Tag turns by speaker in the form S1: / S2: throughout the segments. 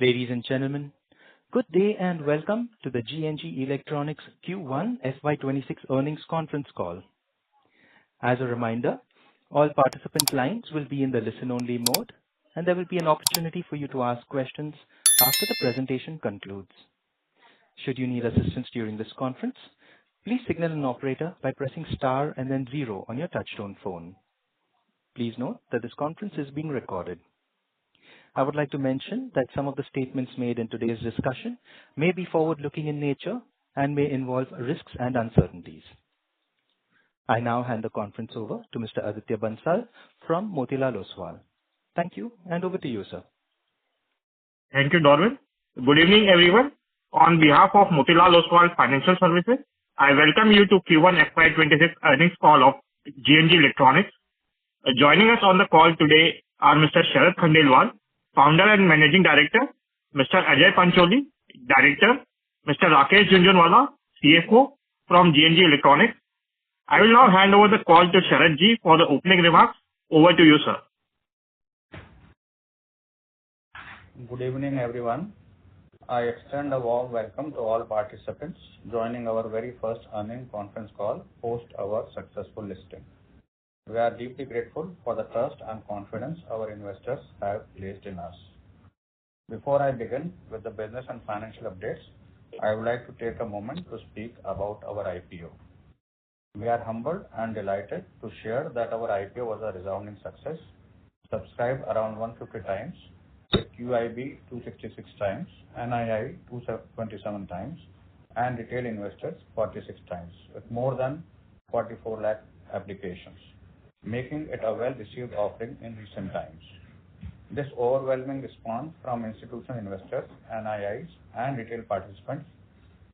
S1: Ladies and gentlemen, good day and welcome to the GNG Electronics Q1FY26 earnings conference call. As a reminder, all participant lines will be in the listen-only mode, and there will be an opportunity for you to ask questions after the presentation concludes. Should you need assistance during this conference, please signal an operator by pressing star and then zero on your touchtone phone. Please note that this conference is being recorded. I would like to mention that some of the statements made in today's discussion may be forward-looking in nature and may involve risks and uncertainties. I now hand the conference over to Mr. Aditya Bansal from Motilal Oswal. Thank you, and over to you, sir.
S2: Thank you, Darwin. Good evening, everyone. On behalf of Motilal Oswal Financial Services, I welcome you to Q1FY26 earnings call of GNG Electronics. Joining us on the call today are Mr. Sharad Khandelwal, Founder and Managing Director, Mr. Ajay Pancholi, Director, Mr. Rakesh Jhunjhunwala, CFO from GNG Electronics. I will now hand over the call to Sharad ji for the opening remarks. Over to you, sir.
S3: Good evening, everyone. I extend a warm welcome to all participants joining our very first earnings conference call post our successful listing. We are deeply grateful for the trust and confidence our investors have placed in us. Before I begin with the business and financial updates, I would like to take a moment to speak about our IPO. We are humbled and delighted to share that our IPO was a resounding success, subscribed around 150 times, with QIB 266 times, NII 227 times, and retail investors 46 times, with more than 44 lakh applications, making it a well-received offering in recent times. This overwhelming response from institutional investors, NIIs, and retail participants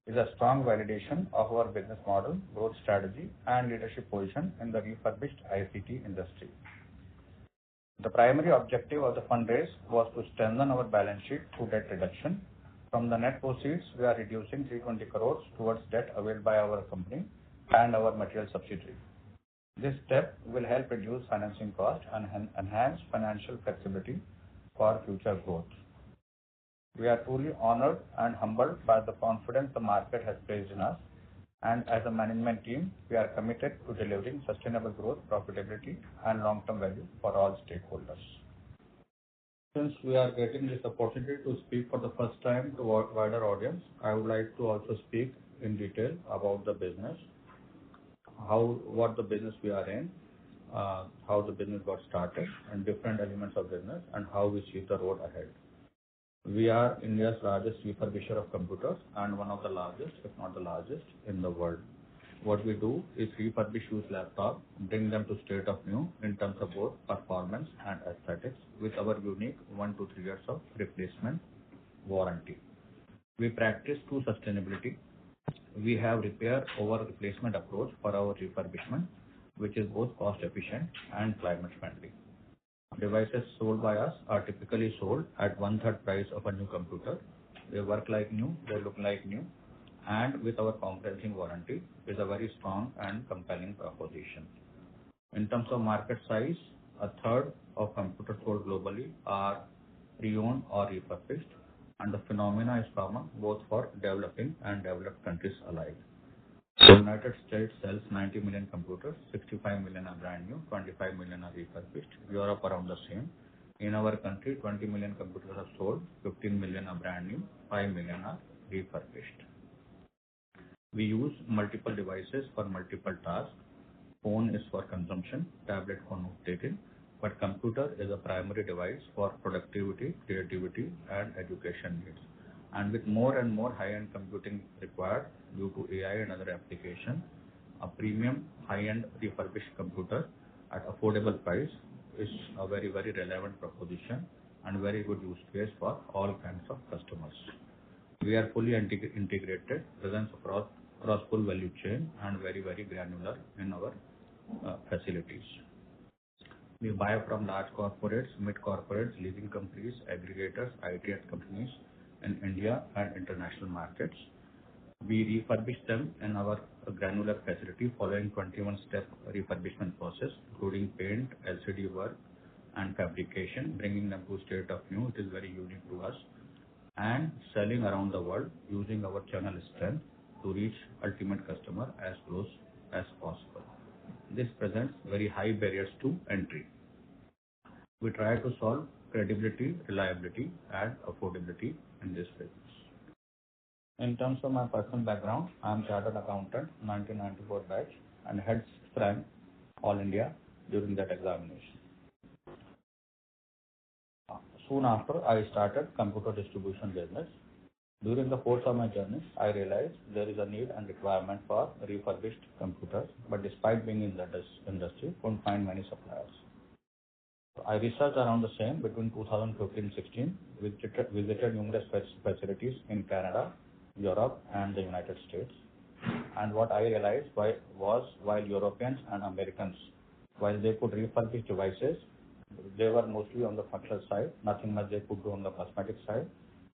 S3: is a strong validation of our business model, growth strategy, and leadership position in the refurbished ICT industry. The primary objective of the fundraise was to strengthen our balance sheet through debt reduction. From the net proceeds, we are reducing 320 crores towards debt availed by our company and our material subsidiary. This step will help reduce financing costs and enhance financial flexibility for future growth. We are truly honored and humbled by the confidence the market has placed in us, and as a management team, we are committed to delivering sustainable growth, profitability, and long-term value for all stakeholders. Since we are getting this opportunity to speak for the first time to a wider audience, I would like to also speak in detail about the business, what the business we are in, how the business got started, and different elements of business, and how we see the road ahead. We are India's largest refurbisher of computers and one of the largest, if not the largest, in the world. What we do is refurbish used laptops, bring them to state of new in terms of both performance and aesthetics, with our unique 1 to 3 years of replacement warranty. We practice true sustainability. We have repair over replacement approach for our refurbishment, which is both cost efficient and climate friendly. Devices sold by us are typically sold at 1/3 price of a new computer. They work like new, they look like new, and with our comprehensive warranty is a very strong and compelling proposition. In terms of market size, 1/3 of computers sold globally are pre-owned or refurbished, and the phenomena is common both for developing and developed countries alike. The United States sells 90 million computers, 65 million are brand new, 25 million are refurbished. Europe around the same. In our country, 20 million computers are sold, 15 million are brand new, 5 million are refurbished. We use multiple devices for multiple tasks. Phone is for consumption, tablet for note-taking, but computer is a primary device for productivity, creativity, and education needs. And with more and more high-end computing required due to AI and other applications, a premium high-end refurbished computer at affordable price is a very, very relevant proposition and very good use case for all kinds of customers. We are fully integrated, presence across full value chain, and very, very granular in our facilities. We buy from large corporates, mid corporates, leasing companies, aggregators, IT companies in India and international markets. We refurbish them in our granular facility following 21-step refurbishment process, including paint, LCD work, and fabrication, bringing them to state of new. It is very unique to us. and selling around the world using our channel strength to reach ultimate customer as close as possible. This presents very high barriers to entry. We try to solve credibility, reliability, and affordability in this business. In terms of my personal background, I am chartered accountant 1994 batch and head rank All India during that examination. Soon after, I started computer distribution business. During the course of my journey, I realized there is a need and requirement for refurbished computers, but despite being in that industry, couldn't find many suppliers. I researched around the same between 2015-16, visited numerous facilities in Canada, Europe, and the United States. And what I realized was while Europeans and Americans, while they could refurbish devices, they were mostly on the functional side, nothing much they could do on the cosmetic side,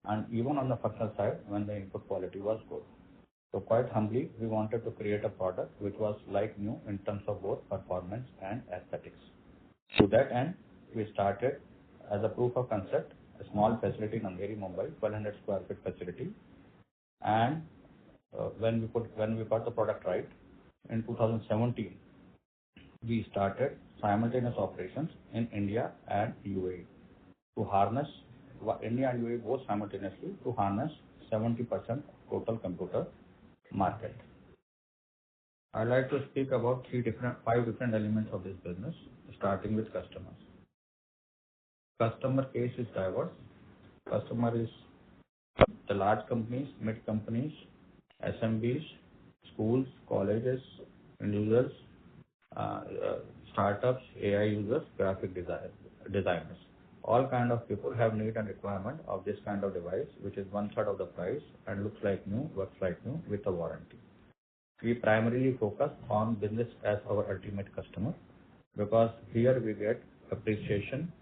S3: and even on the functional side when the input quality was good. So quite humbly, we wanted to create a product which was like new in terms of both performance and aesthetics. To that end, we started as a proof of concept, a small facility in Andheri, Mumbai, 1200 square feet facility. And when we got the product right, in 2017, we started simultaneous operations in India and UAE to harness India and UAE both simultaneously to harness 70% total computer market. I'd like to speak about five different elements of this business, starting with customers. Customer case is diverse. Customer is the large companies, mid companies, SMBs, schools, colleges, individuals, startups, AI users, graphic designers. All kind of people have need and requirement of this kind of device, which is 1/3 of the price and looks like new, works like new with a warranty. We primarily focus on business as our ultimate customer because here we get appreciation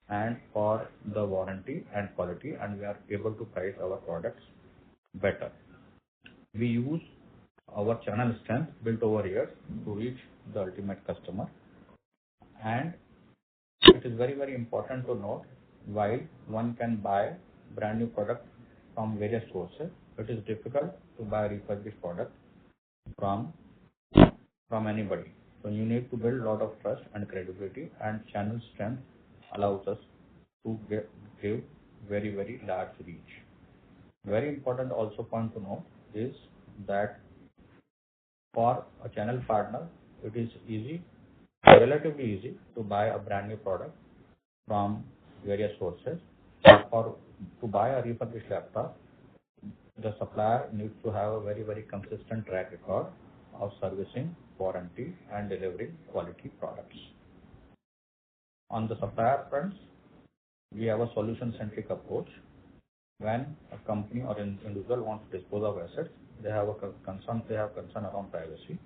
S3: and for the warranty and quality, and we are able to price our products better. We use our channel strength built over years to reach the ultimate customer. And it is very, very important to note, while one can buy brand new product from various sources, it is difficult to buy a refurbished product from anybody. So you need to build a lot of trust and credibility, and channel strength allows us to give very, very large reach. Very important also point to note is that for a channel partner, it is relatively easy to buy a brand new product from various sources. Or to buy a refurbished laptop, the supplier needs to have a very, very consistent track record of servicing, warranty, and delivering quality products. On the supplier fronts, we have a solution-centric approach. When a company or an individual wants to dispose of assets, they have concern around privacy.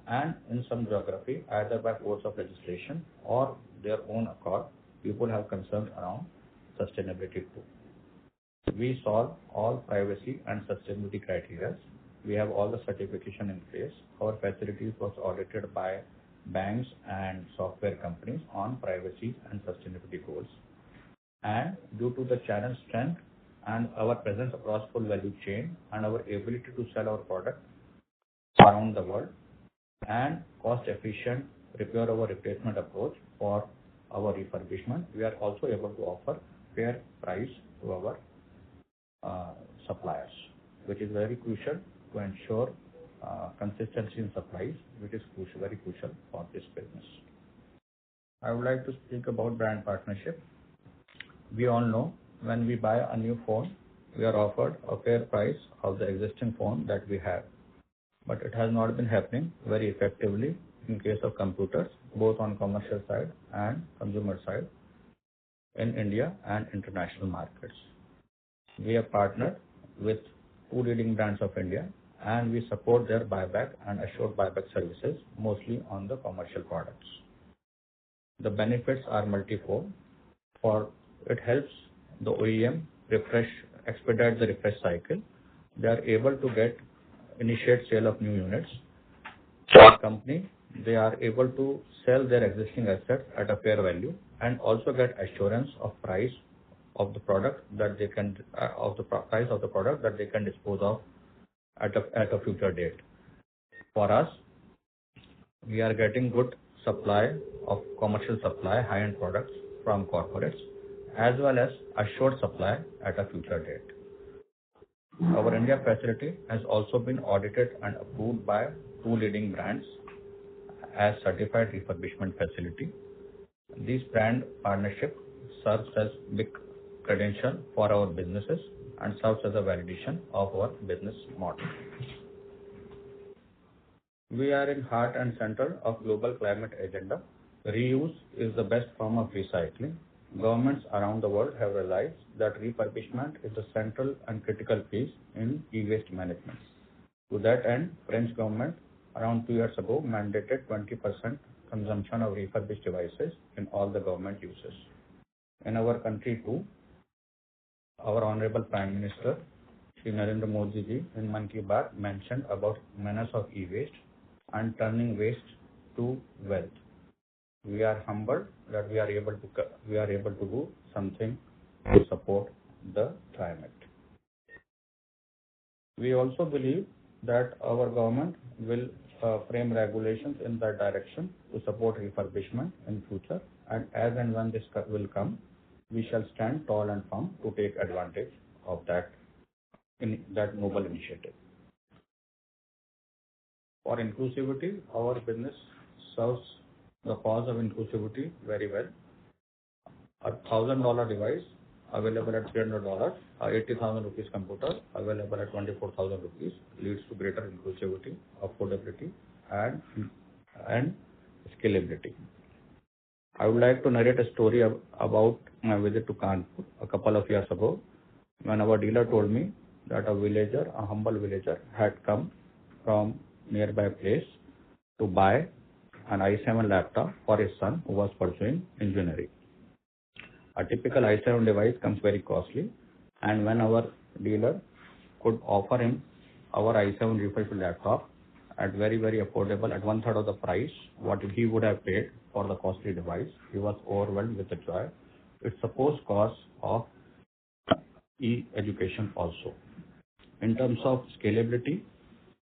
S3: And in some geography, either by force of legislation or their own accord, people have concerns around sustainability too. We solve all privacy and sustainability criteria. We have all the certification in place. Our facilities was audited by banks and software companies on privacy and sustainability goals. And due to the channel strength and our presence across full value chain and our ability to sell our product around the world and cost efficient repair over replacement approach for our refurbishment, we are also able to offer fair price to our suppliers, which is very crucial to ensure consistency in supplies, which is very crucial for this business. I would like to speak about brand partnership. We all know when we buy a new phone, we are offered a fair price of the existing phone that we have. But it has not been happening very effectively in case of computers, both on commercial side and consumer side in India and international markets. We have partnered with 2 leading brands of India, and we support their buyback and assured buyback services, mostly on the commercial products. The benefits are multifold. It helps the OEM expedite the refresh cycle. They are able to initiate sale of new units. For the company, they are able to sell their existing assets at a fair value and also get assurance of price of the product that they can price of the product that they can dispose of at a future date. For us, we are getting good supply of commercial supply, high-end products from corporates, as well as assured supply at a future date. Our India facility has also been audited and approved by 2 leading brands as certified refurbishment facility. This brand partnership serves as big credential for our businesses and serves as a validation of our business model. We are in heart and center of global climate agenda. Reuse is the best form of recycling. Governments around the world have realized that refurbishment is a central and critical piece in e-waste management. To that end, French government around 2 years ago mandated 20% consumption of refurbished devices in all the government uses. In our country too, our Honorable Prime Minister, Shri Narendra Modi ji, in Mann Ki Baat mentioned about menace of e-waste and turning waste to wealth. We are humbled that we are able to do something to support the climate. We also believe that our government will frame regulations in that direction to support refurbishment in future, and as and when this will come, we shall stand tall and firm to take advantage of that noble initiative. For inclusivity, our business serves the cause of inclusivity very well. A $1,000 device available at $300, a 80,000 rupees computer available at 24,000 rupees leads to greater inclusivity, affordability, and scalability. I would like to narrate a story about my visit to Kanpur a couple of years ago, when our dealer told me that a humble villager, had come from nearby place to buy an i7 laptop for his son who was pursuing engineering. A typical i7 device comes very costly, and when our dealer could offer him our i7 refurbished laptop at very, very affordable, at 1/3 of the price what he would have paid for the costly device, he was overwhelmed with the joy. It's supposed cost of e-education also. In terms of scalability,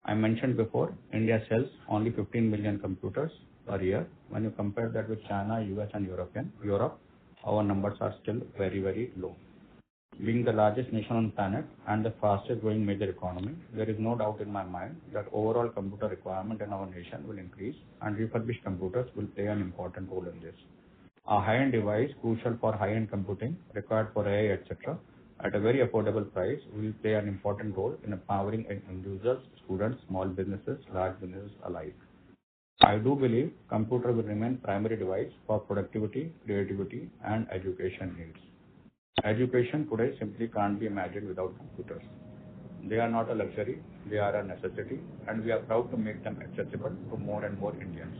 S3: I mentioned before, India sells only 15 million computers per year. When you compare that with China, US and Europe, our numbers are still very, very low. Being the largest nation on planet and the fastest growing major economy, there is no doubt in my mind that overall computer requirement in our nation will increase, and refurbished computers will play an important role in this. A high-end device crucial for high-end computing required for AI, etc., at a very affordable price will play an important role in empowering individuals, students, small businesses, large businesses alike. I do believe computer will remain primary device for productivity, creativity, and education needs. Education today simply can't be imagined without computers. They are not a luxury, they are a necessity, and we are proud to make them accessible to more and more Indians.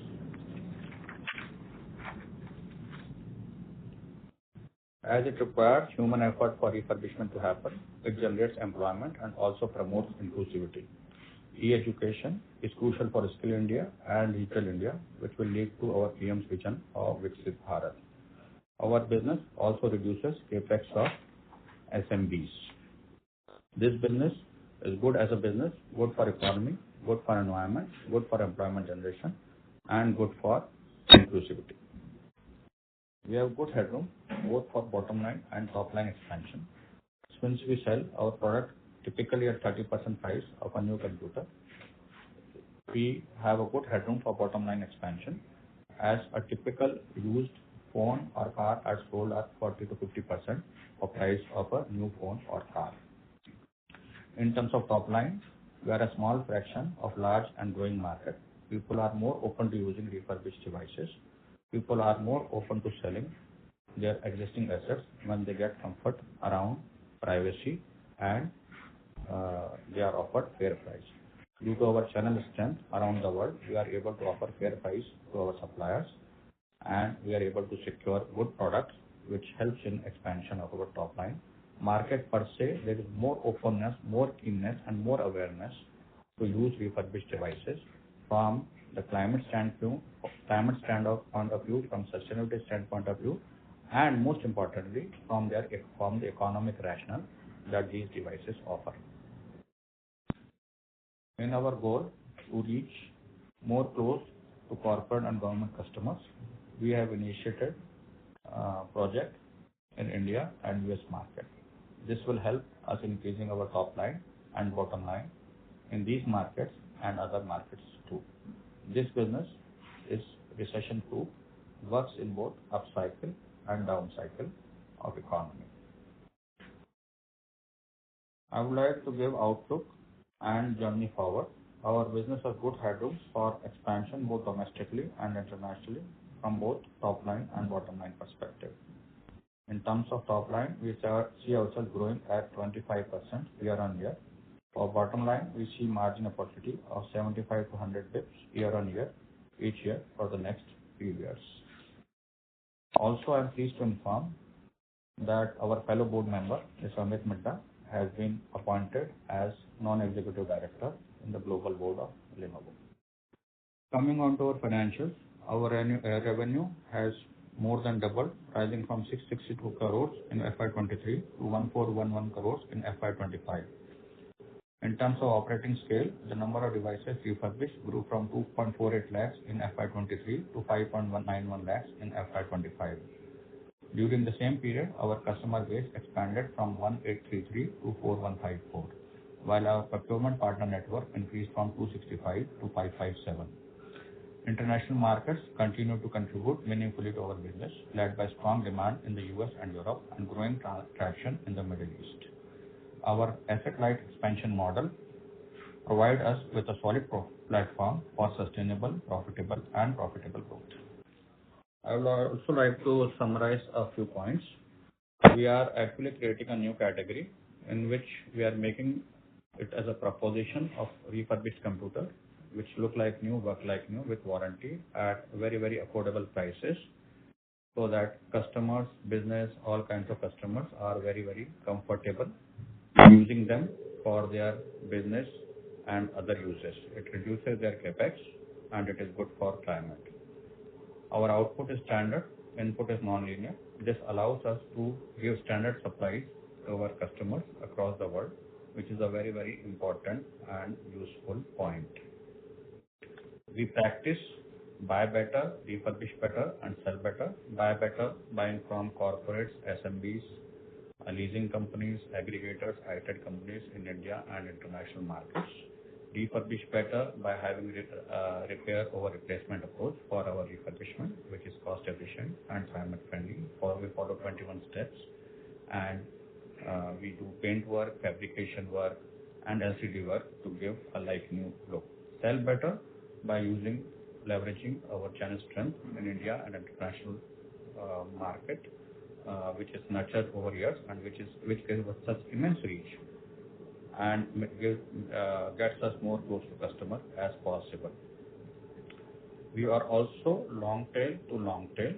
S3: As it requires human effort for refurbishment to happen, it generates employment and also promotes inclusivity. E-education is crucial for Skill India and Digital India, which will lead to our PM's vision of Viksit Bharat. Our business also reduces capex of SMBs. This business is good as a business, good for economy, good for environment, good for employment generation, and good for inclusivity. We have good headroom both for bottom line and top line expansion. Since we sell our product typically at 30% price of a new computer, we have a good headroom for bottom line expansion, as a typical used phone or car are sold at 40 to 50% of price of a new phone or car. In terms of top line, we are a small fraction of large and growing market. People are more open to using refurbished devices. People are more open to selling their existing assets when they get comfort around privacy, and they are offered fair price. Due to our channel strength around the world, we are able to offer fair price to our suppliers, and we are able to secure good products, which helps in expansion of our top line. Market per se, there is more openness, more keenness, and more awareness to use refurbished devices from the climate standpoint of view, from sustainability standpoint of view, and most importantly, from the economic rationale that these devices offer. In our goal to reach more close to corporate and government customers, we have initiated a project in India and US market. This will help us increasing our top line and bottom line in these markets and other markets too. This business is recession proof, works in both up cycle and down cycle of economy. I would like to give outlook and journey forward. Our business has good headroom for expansion both domestically and internationally from both top line and bottom line perspective. In terms of top line, we see ourselves growing at 25% year on year. For bottom line, we see margin opportunity of 75 to 100 bps year on year each year for the next few years. Also, I am pleased to inform that our fellow board member, Mr. Amit Midda, has been appointed as non-executive director in the global board of Lenovo. Coming on to our financials, our revenue has more than doubled, rising from 662 crores in FY23 to 1411 crores in FY25. In terms of operating scale, the number of devices refurbished grew from 2.48 lakhs in FY23 to 5.191 lakhs in FY25. During the same period, our customer base expanded from 1833 to 4154, while our procurement partner network increased from 265 to 557. International markets continue to contribute meaningfully to our business, led by strong demand in the US and Europe and growing traction in the Middle East. Our asset-light expansion model provides us with a solid platform for sustainable, profitable growth. I would also like to summarize a few points. We are actually creating a new category in which we are making it as a proposition of refurbished computer, which look like new, work like new with warranty at very, very affordable prices, so that customers, business, all kinds of customers are very, very comfortable using them for their business and other uses. It reduces their capex and it is good for climate. Our output is standard, input is non-linear. This allows us to give standard supplies to our customers across the world, which is a very, very important and useful point. We practice buy better, refurbish better, and sell better. Buy better, buying from corporates, SMBs, leasing companies, aggregators, IT companies in India and international markets. Refurbish better by having repair over replacement approach for our refurbishment, which is cost efficient and climate friendly. We follow 21 steps, and we do paint work, fabrication work, and LCD work to give a like new look. Sell better by leveraging our channel strength in India and international market, which is nurtured over years and which gives us such immense reach and gets us more close to customer as possible. We are also long tail to long tail,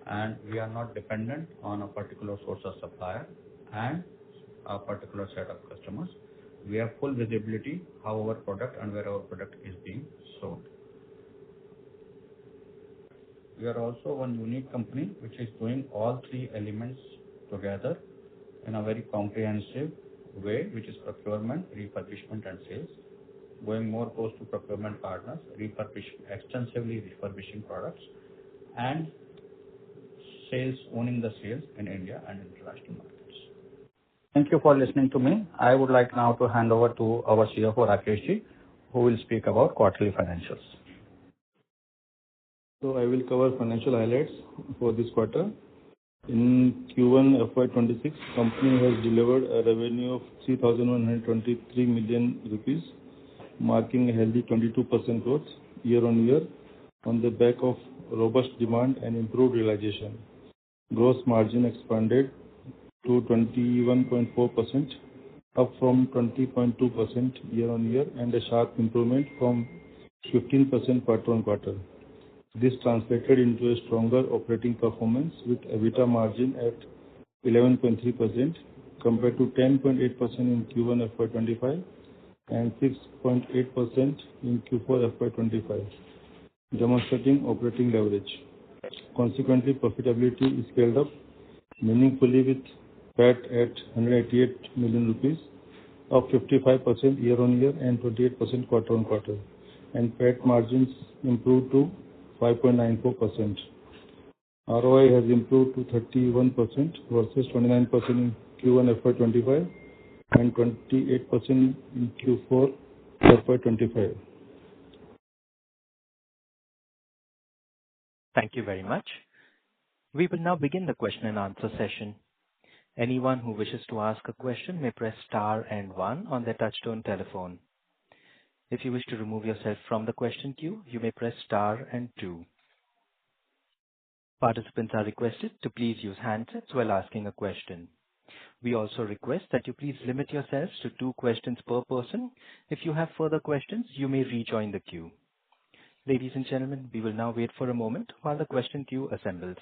S3: and we are not dependent on a particular source of supplier and a particular set of customers. We have full visibility how our product and where our product is being sold. We are also one unique company which is doing all three elements together in a very comprehensive way, which is procurement, refurbishment, and sales. Going more close to procurement partners, extensively refurbishing products, and sales, owning the sales in India and international markets. Thank you for listening to me. I would like now to hand over to our CFO Rakeshji, who will speak about quarterly financials.
S4: So I will cover financial highlights for this quarter. In Q1 FY26, company has delivered a revenue of 3,123 million rupees, marking a healthy 22% growth year on year on the back of robust demand and improved realization. Gross margin expanded to 21.4%, up from 20.2% year on year, and a sharp improvement from 15% quarter on quarter. This translated into a stronger operating performance with EBITDA margin at 11.3% compared to 10.8% in Q1 FY25 and 6.8% in Q4 FY25, demonstrating operating leverage. Consequently, profitability is scaled up meaningfully with PAT at 188 million rupees, up 55% year-on-year and 28% quarter-on-quarter, and PAT margins improved to 5.94%. ROI has improved to 31% versus 29% in Q1 FY25 and 28% in Q4 FY25.
S1: Thank you very much. We will now begin the question and answer session. Anyone who wishes to ask a question may press star and one on their touchtone telephone. If you wish to remove yourself from the question queue, you may press star and two. Participants are requested to please use handsets while asking a question. We also request that you please limit yourselves to 2 questions per person. If you have further questions, you may rejoin the queue. Ladies and gentlemen, we will now wait for a moment while the question queue assembles.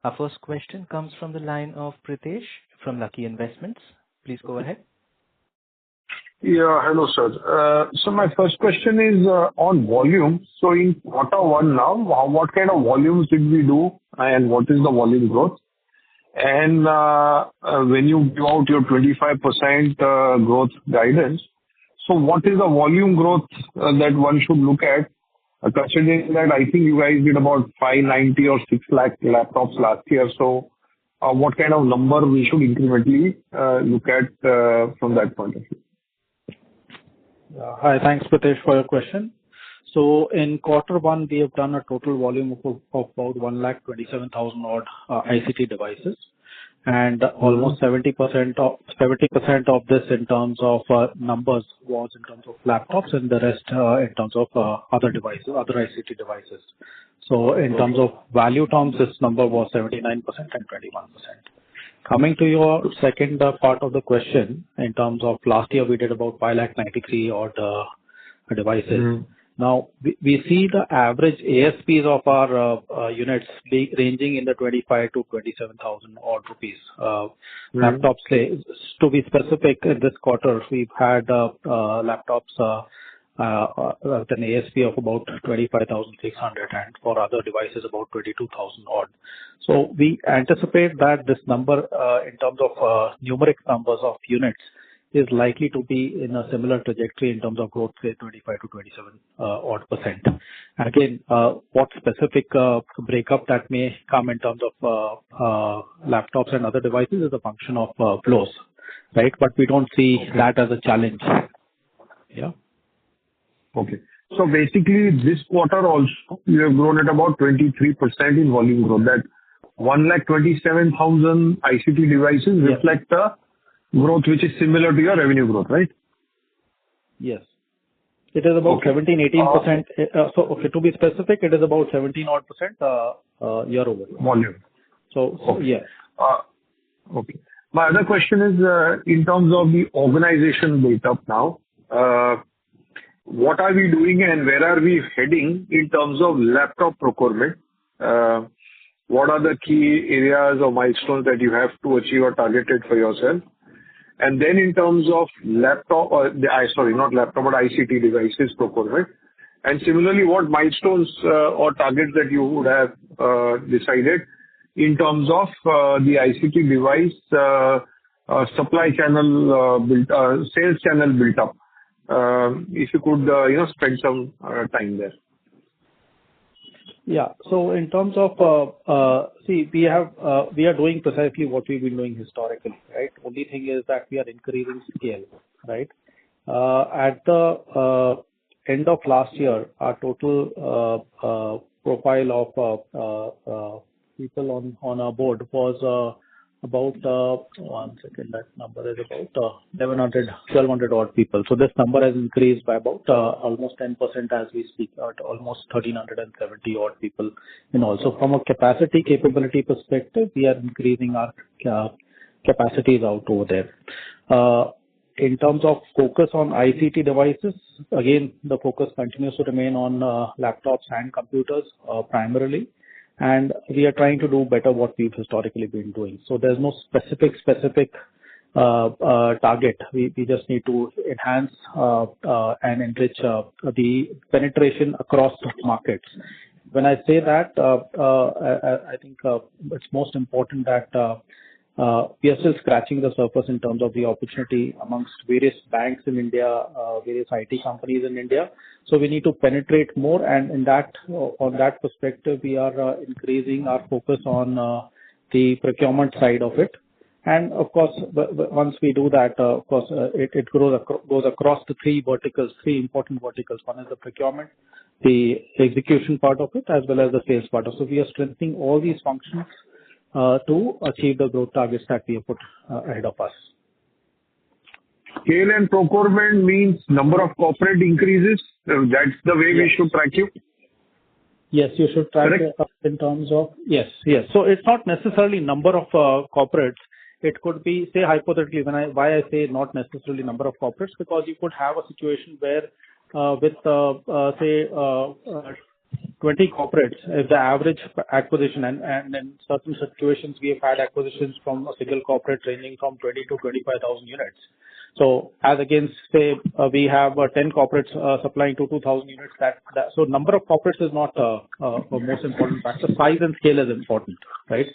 S1: Our first question comes from the line of Pritesh from Lucky Investments. Please go ahead.
S5: Yeah, hello, sir. So my first question is on volume. So in Q1 now, what kind of volumes did we do and what is the volume growth? And when you give out your 25% growth guidance, so what is the volume growth that one should look at, considering that I think you guys did about 590 or 6 lakh laptops last year. So what kind of number we should incrementally look at from that point of view?
S3: Hi, thanks, Pritesh, for your question. So in Q1, we have done a total volume of about 127,000 odd ICT devices, and almost 70% of this in terms of numbers was in terms of laptops, and the rest in terms of other devices, other ICT devices. So in terms of value terms, this number was 79% and 21%. Coming to your second part of the question, in terms of last year, we did about 593 odd devices. Now, we see the average ASPs of our units ranging in the 25 to 27,000 odd rupees. Laptops, to be specific, in this quarter, we've had laptops with an ASP of about 25,600, and for other devices about 22,000 odd. So we anticipate that this number in terms of numeric numbers of units is likely to be in a similar trajectory in terms of growth, say 25 to 27 odd percent. Again, what specific breakup that may come in terms of laptops and other devices is a function of flows, right? But we don't see that as a challenge. Yeah.
S5: Okay. So basically, this quarter also, you have grown at about 23% in volume growth. That 127,000 ICT devices reflect a growth which is similar to your revenue growth, right?
S3: Yes. It is about 17-18%. So, okay, to be specific, it is about 17 odd percent year over year.
S5: Volume.
S3: So yeah.
S5: Okay. My other question is in terms of the organization built up now. What are we doing and where are we heading in terms of laptop procurement? What are the key areas or milestones that you have to achieve or targeted for yourself? And then in terms of laptop, not laptop, but ICT devices procurement. And similarly, what milestones or targets that you would have decided in terms of the ICT device supply channel sales channel built up? If you could, spend some time there.
S3: Yeah. So in terms of, we are doing precisely what we've been doing historically, right? Only thing is that we are increasing scale, right? At the end of last year, our total profile of people on our board was about, one second, that number is about 1,200 odd people. So this number has increased by about almost 10% as we speak, at almost 1,370 odd people. And also from a capability perspective, we are increasing our capacities out over there. In terms of focus on ICT devices, again, the focus continues to remain on laptops and computers primarily. And we are trying to do better what we've historically been doing. So there's no specific
S6: target. We just need to enhance and enrich the penetration across markets. When I say that, I think it's most important that we are still scratching the surface in terms of the opportunity amongst various banks in India, various IT companies in India. So we need to penetrate more, and in that, on that perspective, we are increasing our focus on the procurement side of it. And of course, once we do that, of course, it goes across the three verticals, three important verticals. One is the procurement, the execution part of it, as well as the sales part of it. So we are strengthening all these functions to achieve the growth targets that we have put ahead of us.
S5: Scale and procurement means number of corporate increases. That's the way we should track you.
S6: Yes, you should track it in terms of yes. So it's not necessarily number of corporates. It could be, say, hypothetically, why I say not necessarily number of corporates, because you could have a situation where with say 20 corporates, if the average acquisition, and in certain situations we have had acquisitions from a single corporate ranging from 20 to 25,000 units. So as against, say, we have 10 corporates supplying to 2,000 units. So number of corporates is not the most important factor. Size and scale is important, right?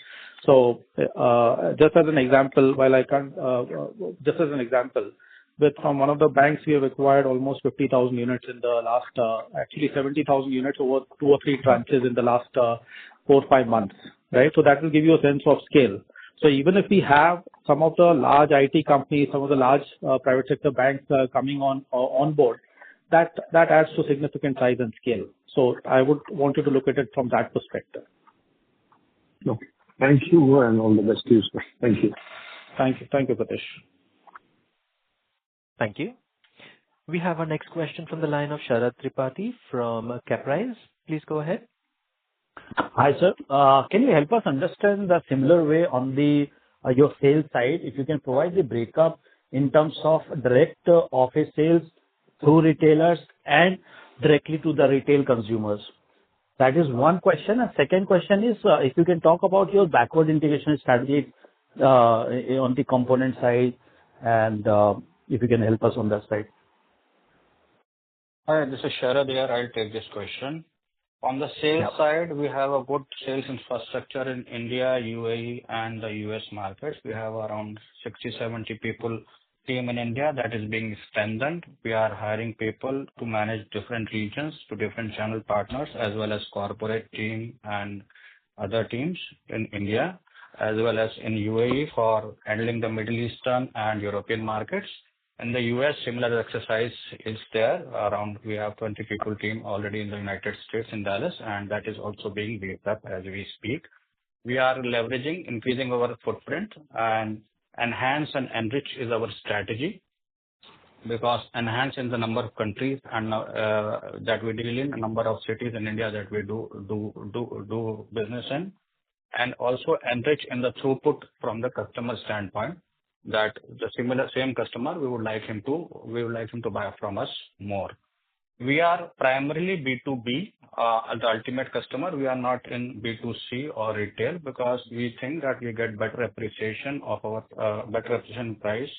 S6: So just as an example, from one of the banks, we have acquired almost 50,000 units in the last, actually 70,000 units over 2 or 3 tranches in the last 4 or 5 months, right? So that will give you a sense of scale. So even if we have some of the large IT companies, some of the large private sector banks coming on board, that adds to significant size and scale. So I would want you to look at it from that perspective.
S5: Okay. Thank you, and all the best to you, sir. Thank you.
S6: Thank you, Pratish.
S1: Thank you. We have our next question from the line of Sharad Tripathi from Caprise. Please go ahead.
S7: Hi, sir. Can you help us understand the similar way on the your sales side? If you can provide the breakup in terms of direct office sales through retailers and directly to the retail consumers. That is one question. And second question is, if you can talk about your backward integration strategy on the component side, and if you can help us on that side.
S3: Hi, this is Sharad here. I'll take this question. On the sales side, we have a good sales infrastructure in India, UAE, and the US markets. We have around 60-70 people team in India that is being strengthened. We are hiring people to manage different regions to different channel partners, as well as corporate team and other teams in India, as well as in UAE for handling the Middle Eastern and European markets. In the US, similar exercise is there. We have 20 people team already in the United States in Dallas, and that is also being built up as we speak. We are leveraging, increasing our footprint, and enhance and enrich is our strategy, because enhance in the number of countries and that we deal in, a number of cities in India that we do business in, and also enrich in the throughput from the customer standpoint, that the same customer we would like him to buy from us more. We are primarily B2B, the ultimate customer. We are not in B2C or retail, because we think that we get better appreciation of our better appreciation price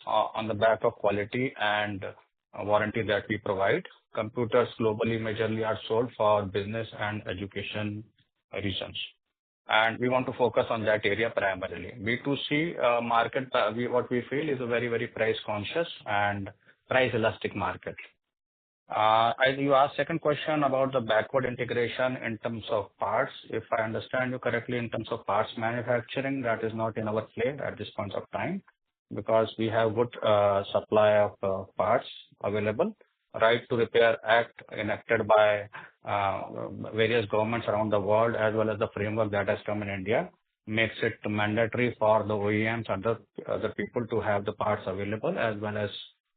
S3: on the back of quality and warranty that we provide. Computers globally majorly are sold for business and education reasons, and we want to focus on that area primarily. B2C market, what we feel is a very, very price conscious and price elastic market. You asked second question about the backward integration in terms of parts. If I understand you correctly, in terms of parts manufacturing, that is not in our plate at this point of time, because we have good supply of parts available. Right to Repair Act enacted by various governments around the world, as well as the framework that has come in India, makes it mandatory for the OEMs and other people to have the parts available, as well as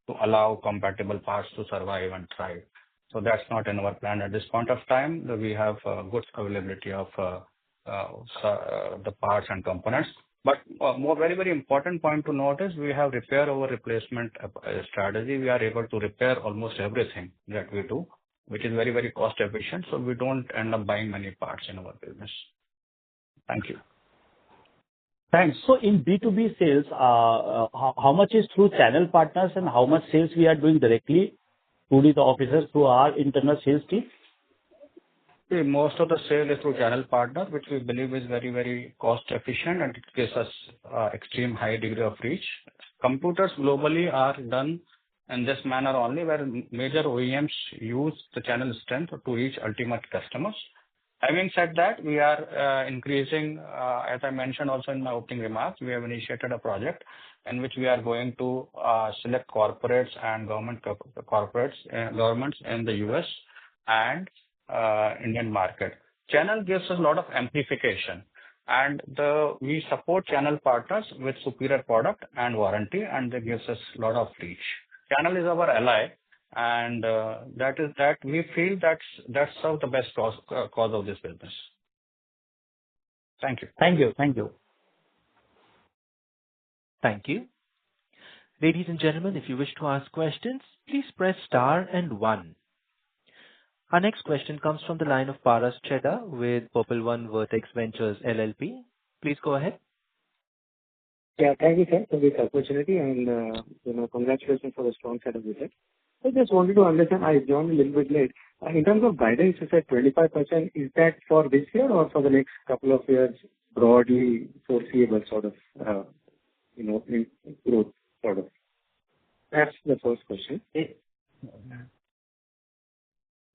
S3: to allow compatible parts to survive and thrive. So that's not in our plan at this point of time. We have good availability of the parts and components. But more very, very important point to note is we have repair over replacement strategy. We are able to repair almost everything that we do, which is very, very cost efficient. So we don't end up buying many parts in our business. Thank you.
S7: Thanks. So in B2B sales, how much is through channel partners and how much sales we are doing directly to the officers through our internal sales team?
S3: See, most of the sale is through channel partners, which we believe is very, very cost efficient and it gives us extreme high degree of reach. Computers globally are done in this manner only, where major OEMs use the channel strength to reach ultimate customers. Having said that, we are increasing, as I mentioned also in my opening remarks, we have initiated a project in which we are going to select corporates and governments in the US and Indian market. Channel gives us a lot of amplification, and we support channel partners with superior product and warranty, and that gives us a lot of reach. Channel is our ally, and that we feel that's how the best cause of this business. Thank you.
S7: Thank you. Thank you.
S1: Thank you. Ladies and gentlemen, if you wish to ask questions, please press star and 1. Our next question comes from the line of Paras Chedda with Purple One Vertex Ventures LLP. Please go ahead.
S8: Yeah, thank you, sir, for this opportunity, and congratulations for the strong set of results. I just wanted to understand, I joined a little bit late. In terms of guidance, you said 25%. Is that for this year or for the next couple of years, broadly foreseeable sort of, in growth sort of? That's the first question.
S3: Yes.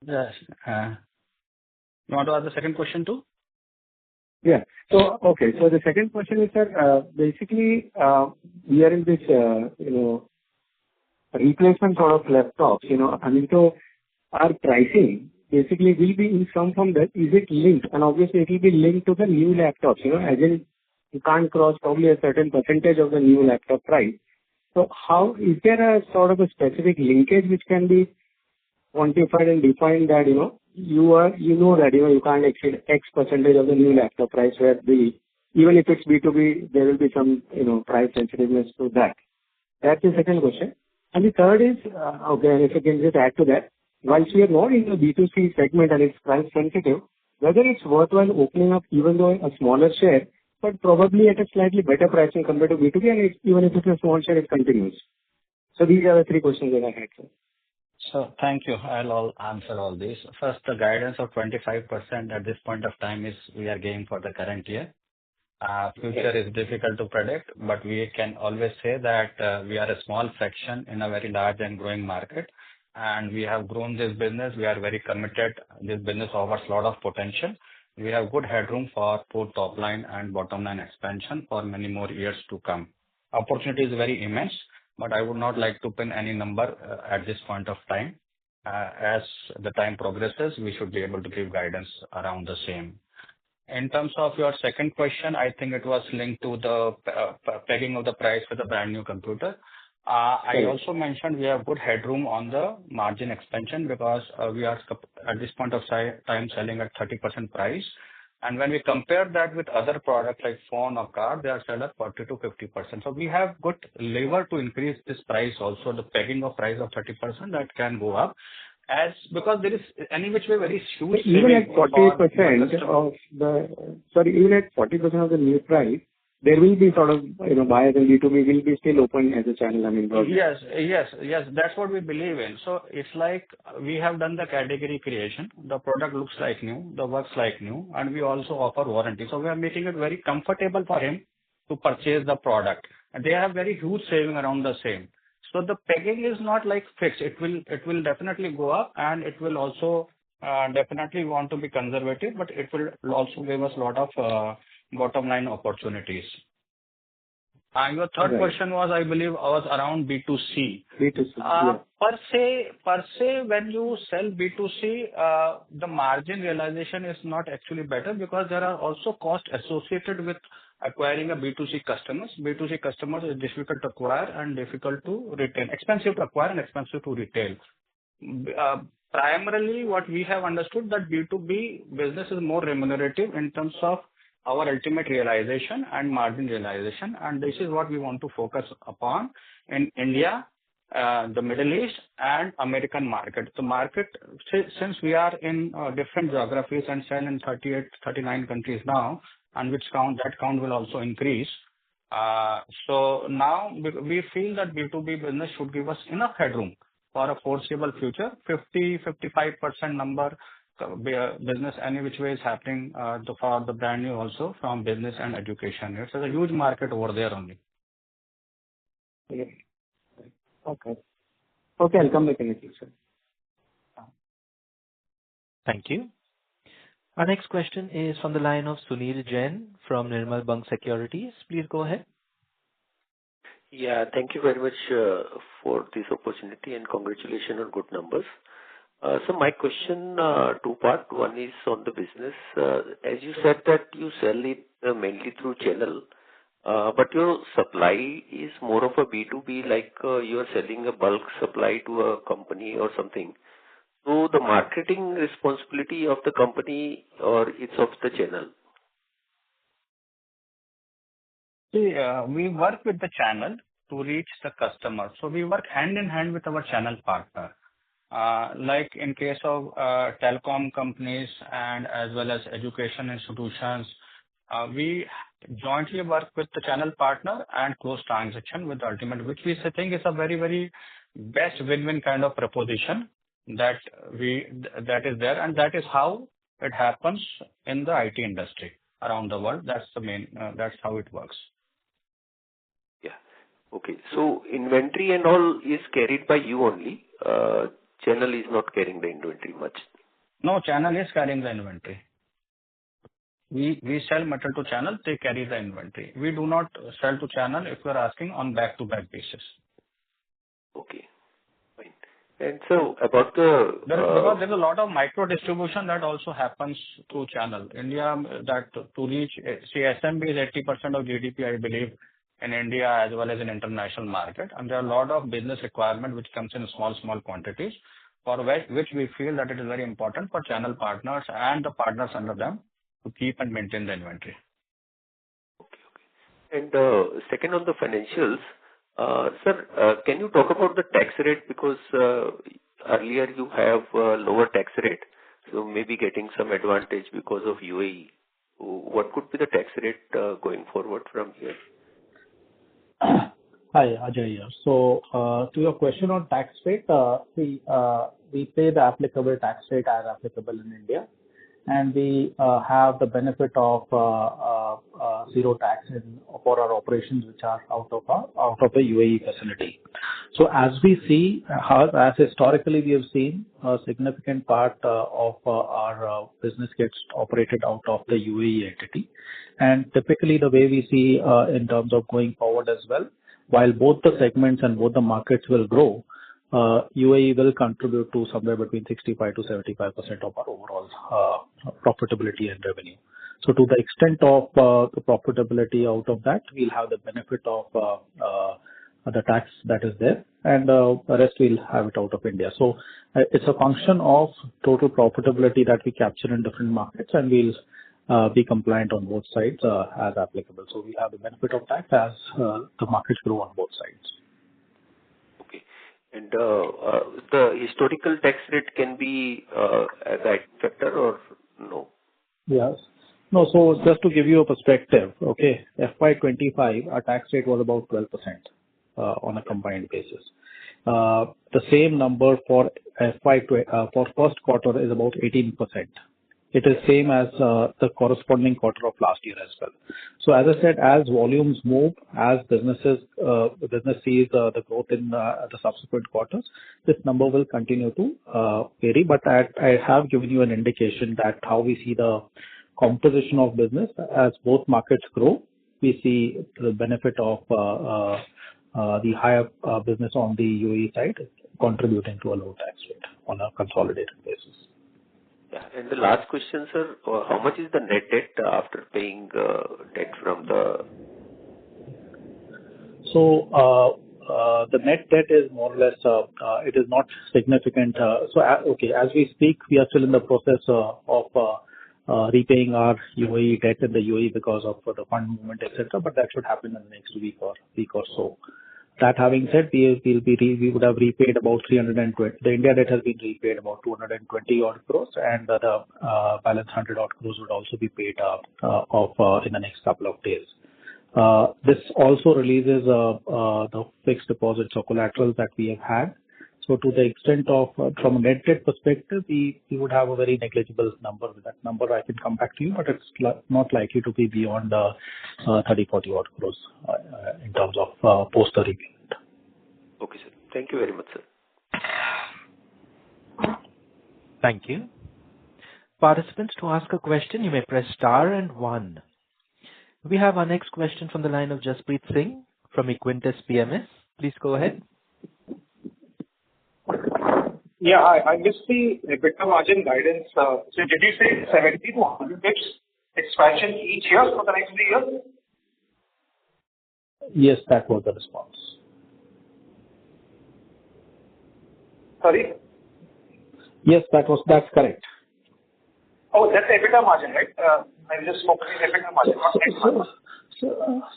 S3: You want to ask the second question too?
S8: Yeah. So, okay. So the second question is, sir, basically, we are in this, replacement sort of laptops, I mean, so our pricing basically will be in some form that is it linked? And obviously it will be linked to the new laptops, as in you can't cross probably a certain percentage of the new laptop price. So how, is there a sort of a specific linkage which can be quantified and defined that, that, you can't exceed X percentage of the new laptop price, where even if it's B2B, there will be some, price sensitiveness to that. That's the second question. And the third is, okay, if you can just add to that, once we are not in the B2C segment and it's price sensitive, whether it's worthwhile opening up even though a smaller share, but probably at a slightly better pricing compared to B2B, and even if it's a small share, it continues. So these are the three questions that I had, sir.
S3: So thank you. I'll answer all these. First, the guidance of 25% at this point of time is we are giving for the current year. Future is difficult to predict, but we can always say that we are a small fraction in a very large and growing market, and we have grown this business. We are very committed. This business offers a lot of potential. We have good headroom for both top line and bottom line expansion for many more years to come. Opportunity is very immense, but I would not like to pin any number at this point of time. As the time progresses, we should be able to give guidance around the same. In terms of your second question, I think it was linked to the pegging of the price for the brand new computer. I also mentioned we have good headroom on the margin expansion because we are at this point of time selling at 30% price. And when we compare that with other products like phone or car, they are sold at 40 to 50%. So we have good lever to increase this price also, the pegging of price of 30% that can go up. Because there is any which way very huge
S8: even at 40% of even at 40% of the new price, there will be sort of, buyers and B2B will be still open as a channel. I mean,
S3: yes. That's what we believe in. So it's like we have done the category creation. The product looks like new, the works like new, and we also offer warranty. So we are making it very comfortable for him to purchase the product. And they have very huge saving around the same. So the pegging is not like fixed. It will definitely go up, and it will also definitely want to be conservative, but it will also give us a lot of bottom line opportunities. And your third question was, I believe, was around B2C.
S8: B2C.
S3: Per se, when you sell B2C, the margin realization is not actually better because there are also costs associated with acquiring a B2C customers. B2C customers is difficult to acquire and difficult to retain. Expensive to acquire and expensive to retail. Primarily, what we have understood that B2B business is more remunerative in terms of our ultimate realization and margin realization, and this is what we want to focus upon in India, the Middle East, and American market. The market, since we are in different geographies and sell in 38, 39 countries now, and that count will also increase. So now we feel that B2B business should give us enough headroom for a foreseeable future. 50-55% number business any which way is happening for the brand new also from business and education. It's a huge market over there only.
S8: Yeah. Okay. Okay, I'll come back in a few, sir.
S1: Thank you. Our next question is from the line of Sunil Jain from Nirmal Bang Securities. Please go ahead.
S9: Yeah, thank you very much for this opportunity and congratulations on good numbers. So my question, two part. One is on the business. As you said that you sell it mainly through channel, but your supply is more of a B2B, like you are selling a bulk supply to a company or something. So the marketing responsibility of the company or it's of the channel?
S3: See, we work with the channel to reach the customer. So we work hand in hand with our channel partner. Like in case of telecom companies and as well as education institutions, we jointly work with the channel partner and close transaction with the ultimate, which we think is a very, very best win-win kind of proposition that is there, and that is how it happens in the IT industry around the world. That's the main. That's how it works.
S9: Yeah. Okay. So inventory and all is carried by you only. Channel is not carrying the inventory much.
S3: No, channel is carrying the inventory. We sell material to channel, they carry the inventory. We do not sell to channel if you are asking on back-to-back basis.
S9: Okay, fine. And so about the...
S3: Because there's a lot of micro distribution that also happens through channel. India, that to reach, see, SMB is 80% of GDP, I believe, in India as well as in international market. And there are a lot of business requirement which comes in small quantities, for which we feel that it is very important for channel partners and the partners under them to keep and maintain the inventory.
S9: Okay. And second on the financials, sir, can you talk about the tax rate? Because earlier you have lower tax rate, so maybe getting some advantage because of UAE. What could be the tax rate going forward from here?
S6: Hi, Ajay here. So, to your question on tax rate, we pay the applicable tax rate as applicable in India, and we have the benefit of zero tax for our operations which are out of the UAE facility. So as we see, as historically we have seen, a significant part of our business gets operated out of the UAE entity, and typically the way we see in terms of going forward as well, while both the segments and both the markets will grow, UAE will contribute to somewhere between 65 to 75% of our overall profitability and revenue. So to the extent of the profitability out of that, we'll have the benefit of the tax that is there, and the rest we'll have it out of India. So it's a function of total profitability that we capture in different markets, and we'll be compliant on both sides as applicable. So we'll have the benefit of tax as the markets grow on both sides.
S9: Okay. And the historical tax rate can be a guide factor or no?
S6: Yes. No, so just to give you a perspective, okay, FY25, our tax rate was about 12% on a combined basis. The same number for for first quarter is about 18%. It is same as the corresponding quarter of last year as well. So as I said, as volumes move, as business sees the growth in the subsequent quarters, this number will continue to vary. But I have given you an indication that how we see the composition of business as both markets grow, we see the benefit of the higher business on the UAE side contributing to a low tax rate on a consolidated basis.
S9: Yeah. And the last question, sir, how much is the net debt after paying debt from the...
S6: So the net debt is more or less, it is not significant. Okay, as we speak, we are still in the process of repaying our UAE debt in the UAE because of the fund movement, etc. But that should happen in the next week or so. That having said, we would have repaid about 320. The India debt has been repaid about 220 odd crores, and the balance 100 odd crores would also be paid off in the next couple of days. This also releases the fixed deposits or collaterals that we have had. So to the extent of, from a net debt perspective, we would have a very negligible number. With that number, I can come back to you, but it's not likely to be beyond 30, 40 odd crores in terms of post the repayment.
S9: Okay, sir. Thank you very much, sir.
S1: Thank you. Participants, to ask a question, you may press star and 1. We have our next question from the line of Jaspreet Singh from Equintis PMS. Please go ahead.
S10: Yeah, I missed the EBITDA margin guidance. So did you say 70 to 100 bits expansion each year for the next 3 years?
S6: Yes, that was the response.
S10: Sorry?
S6: Yes, that's correct.
S10: Oh, that's EBITDA margin, right? I'm just focusing EBITDA margin, not net margin.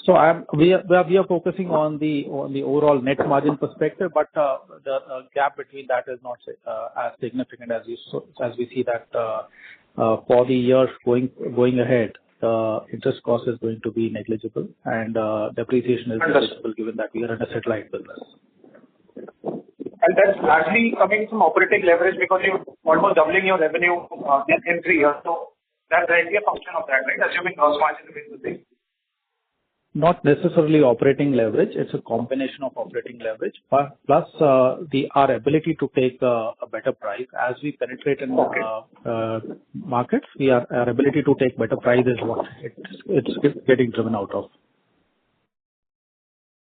S6: So we are focusing on the overall net margin perspective, but the gap between that is not as significant as we see that for the year going ahead, interest cost is going to be negligible and depreciation is negligible given that we are in a satellite business.
S10: And that's largely coming from operating leverage because you're almost doubling your revenue in 3 years. So that's directly a function of that, right? Assuming gross margin remains the same.
S6: Not necessarily operating leverage. It's a combination of operating leverage plus our ability to take a better price as we penetrate in markets. Our ability to take better price is what it's getting driven out of.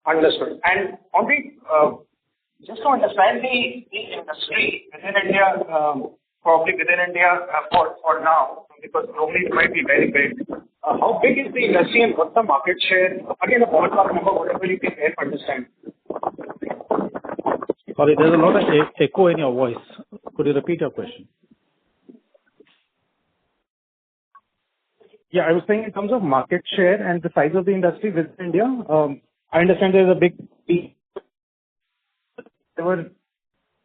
S10: Understood. And on the just to understand the industry within India, probably within India for now, because globally it might be very big. How big is the industry and what's the market share? Again, a ballpark number, whatever you can help understand.
S6: Sorry, there's a lot of echo in your voice. Could you repeat your question?
S10: Yeah, I was saying in terms of market share and the size of the industry within India, I understand there's a big piece.
S1: Sorry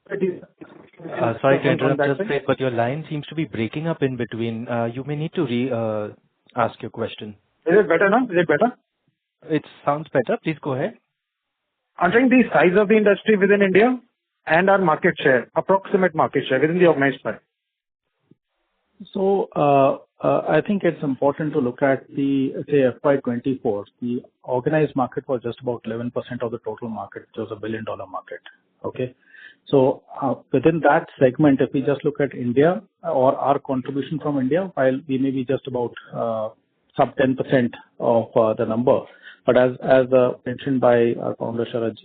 S1: to interrupt, Jaspreet, but your line seems to be breaking up in between. You may need to ask your question.
S10: Is it better now? Is it better?
S1: It sounds better. Please go ahead.
S10: I'm saying the size of the industry within India and our market share, approximate market share within the organized pie.
S6: So I think it's important to look at the, say, FY24. The organized market was just about 11% of the total market, which was $1 billion market. Okay. So within that segment, if we just look at India or our contribution from India, while we may be just about sub 10% of the number, but as mentioned by our founder Sharad,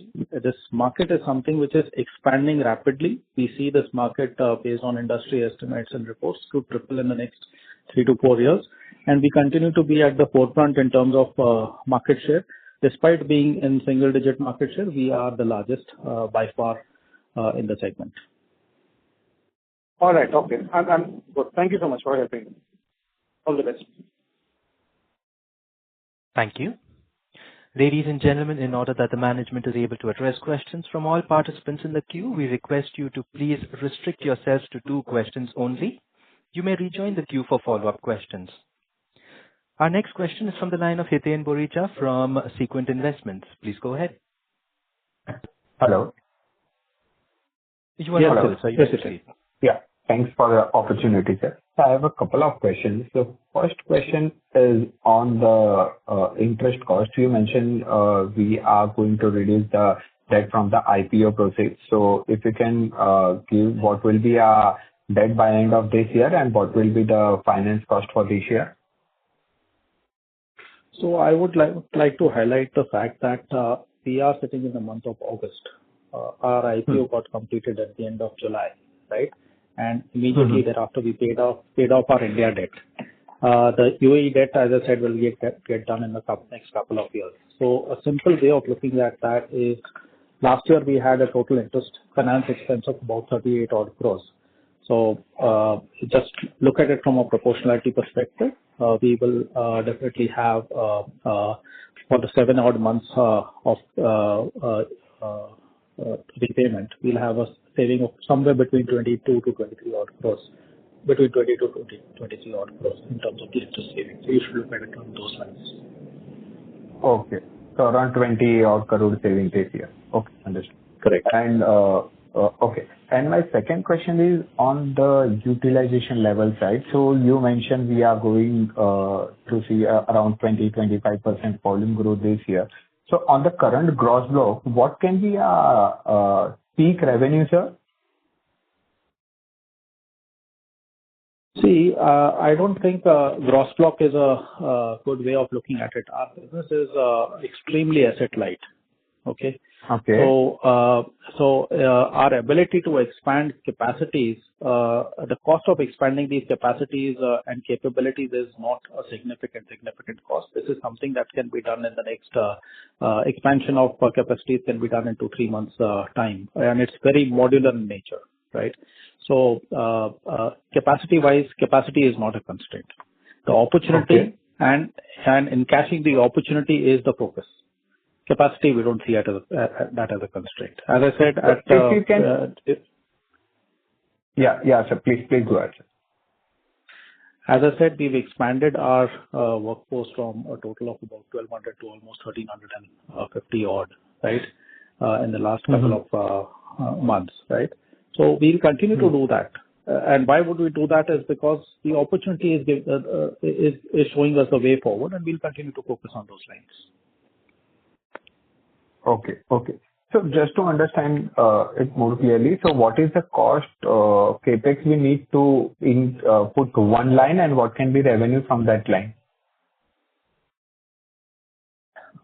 S6: this market is something which is expanding rapidly. We see this market based on industry estimates and reports to triple in the next 3 to 4 years, and we continue to be at the forefront in terms of market share. Despite being in single-digit market share, we are the largest by far in the segment.
S10: All right. Okay. I'm good. Thank you so much for helping. All the best.
S1: Thank you. Ladies and gentlemen, in order that the management is able to address questions from all participants in the queue, we request you to please restrict yourselves to 2 questions only. You may rejoin the queue for follow-up questions. Our next question is from the line of Hiten Boricha from Sequent Investments. Please go ahead.
S11: Hello.
S1: You are on, sir.
S6: Yes, sir.
S11: Yeah. Thanks for the opportunity, sir. So I have a couple of questions. The first question is on the interest cost. You mentioned we are going to reduce the debt from the IPO proceeds. So if you can give what will be our debt by end of this year and what will be the finance cost for this year?
S6: So I would like to highlight the fact that we are sitting in the month of August. Our IPO got completed at the end of July, right? And immediately thereafter we paid off our India debt. The UAE debt, as I said, will get done in the next couple of years. So a simple way of looking at that is last year we had a total interest finance expense of about 38 odd crores. So just look at it from a proportionality perspective. We will definitely have for the 7 odd months of repayment, we'll have a saving of somewhere between 22 to 23 odd crores, between 22 to 23 odd crores in terms of the interest savings. So you should look at it on those lines.
S11: Okay. So around 20 odd crore savings this year. Okay, understood.
S6: Correct.
S11: And okay. And my second question is on the utilization level side. So you mentioned we are going to see around 20-25% volume growth this year. So on the current gross block, what can be peak revenue, sir?
S6: See, I don't think gross block is a good way of looking at it. Our business is extremely asset light. Okay.
S11: Okay.
S6: So, our ability to expand capacities, the cost of expanding these capacities and capabilities is not a significant cost. This is something that can be done in the next expansion of capacities can be done in 2-3 months time, and it's very modular in nature, right? So, capacity-wise, capacity is not a constraint. The opportunity and in catching the opportunity is the focus. Capacity, we don't see that as a constraint. As I said,
S11: if you can, yeah, sir. Please go ahead, sir.
S6: As I said, we've expanded our workforce from a total of about 1,200 to almost 1,350 odd, right, in the last couple of months, right? So we'll continue to do that. And why would we do that is because the opportunity is showing us the way forward, and we'll continue to focus on those lines.
S11: Okay. So just to understand it more clearly, so what is the cost capex we need to put one line, and what can be revenue from that line?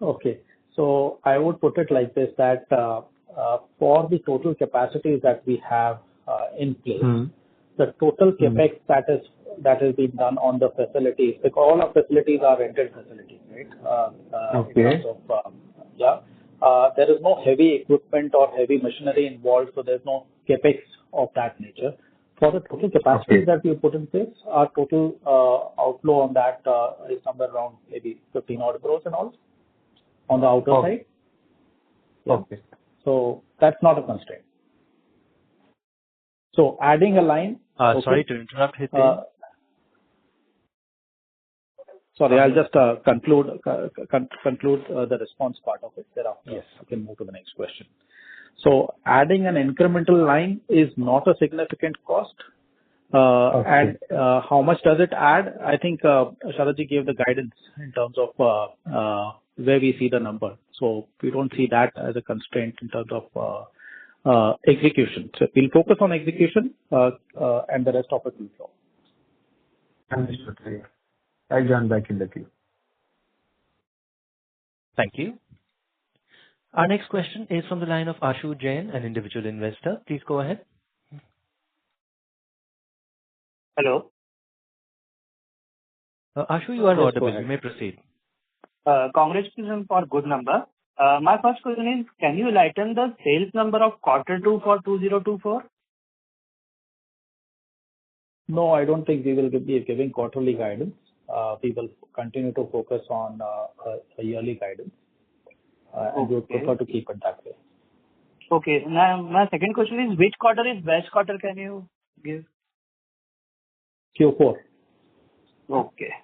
S6: Okay. So I would put it like this, that for the total capacities that we have in place, the total capex that is being done on the facilities, because all our facilities are rented facilities, right?
S11: Okay.
S6: In terms of, there is no heavy equipment or heavy machinery involved, so there's no capex of that nature. For the total capacities that we put in place, our total outflow on that is somewhere around maybe 15 odd crores and all on the outer side. Yeah.
S11: Okay.
S6: So that's not a constraint. So adding a line.
S1: Sorry to interrupt, Hiten.
S6: Sorry, I'll just conclude the response part of it. Thereafter, yes, we can move to the next question. So adding an incremental line is not a significant cost. And how much does it add? I think Sharadji gave the guidance in terms of where we see the number. So we don't see that as a constraint in terms of execution. So we'll focus on execution and the rest of it will flow.
S11: Understood. I'll join back in the queue.
S1: Thank you. Our next question is from the line of Ashu Jain, an individual investor. Please go ahead.
S12: Hello.
S1: Ashu, you are audible. You may proceed.
S12: Congratulations for good number. My first question is, can you lighten the sales number of Q2 for 2024?
S6: No, I don't think we will be giving quarterly guidance. We will continue to focus on a yearly guidance, and we would prefer to keep it that way.
S12: Okay. Now, my second question is, which quarter is best quarter? Can you give?
S6: Q4.
S12: Okay.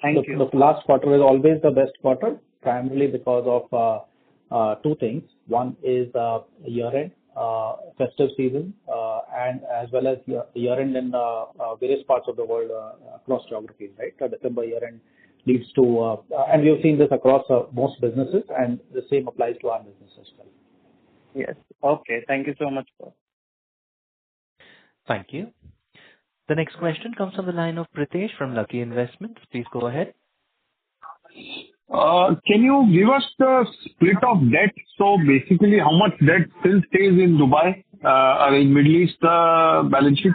S12: Thank you.
S6: The last quarter is always the best quarter, primarily because of two things. One is year-end, festive season, and as well as year-end in various parts of the world across geographies, right? December year-end leads to, and we've seen this across most businesses, and the same applies to our business as well.
S12: Yes. Okay. Thank you so much.
S1: Thank you. The next question comes from the line of Pritesh from Lucky Investments. Please go ahead.
S5: Can you give us the split of debt? So basically, how much debt still stays in Dubai or in Middle East balance sheet?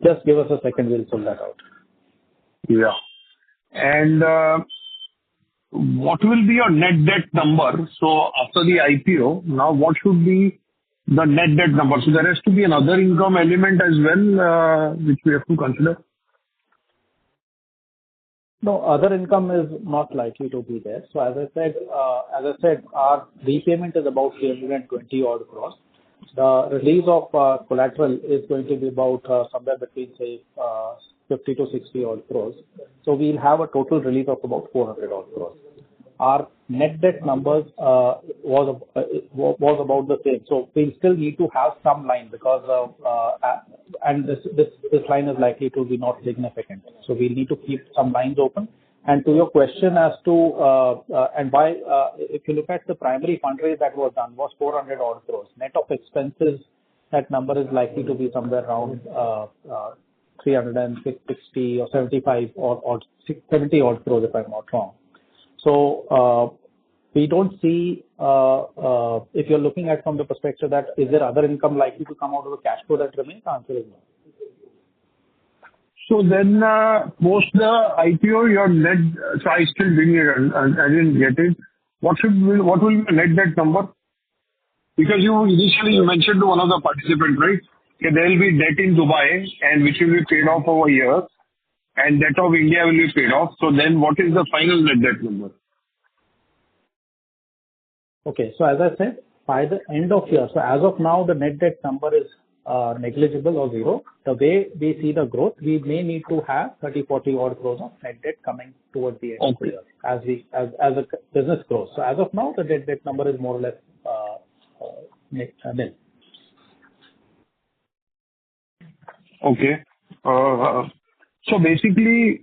S6: Just give us a second, we'll pull that out.
S5: Yeah. And what will be your net debt number? So after the IPO, now what should be the net debt number? So there has to be another income element as well, which we have to consider.
S6: No, other income is not likely to be there. So as I said, our repayment is about 320 odd crores. The release of collateral is going to be about somewhere between, say, 50 to 60 odd crores. So we'll have a total release of about 400 odd crores. Our net debt numbers was about the same. So we still need to have some line because and this line is likely to be not significant. So we'll need to keep some lines open. And to your question as to and why, if you look at the primary fundraise that was done was 400 odd crores. Net of expenses, that number is likely to be somewhere around 360 or 75 or 70 odd crores if I'm not wrong. So we don't see, if you're looking at from the perspective that is there other income likely to come out of the cash flow that remains, the answer is no.
S5: So then, post the IPO, your net, so I still didn't get it. What will be the net debt number? Because you initially mentioned to one of the participants, right? Okay, there will be debt in Dubai and which will be paid off over years, and debt of India will be paid off. So then what is the final net debt number?
S6: Okay, so as I said, by the end of year, so as of now, the net debt number is negligible or zero. The way we see the growth, we may need to have 30-40 odd crores of net debt coming towards the end of the year as the business grows. So as of now, the net debt number is more or less nil.
S5: Okay. So basically,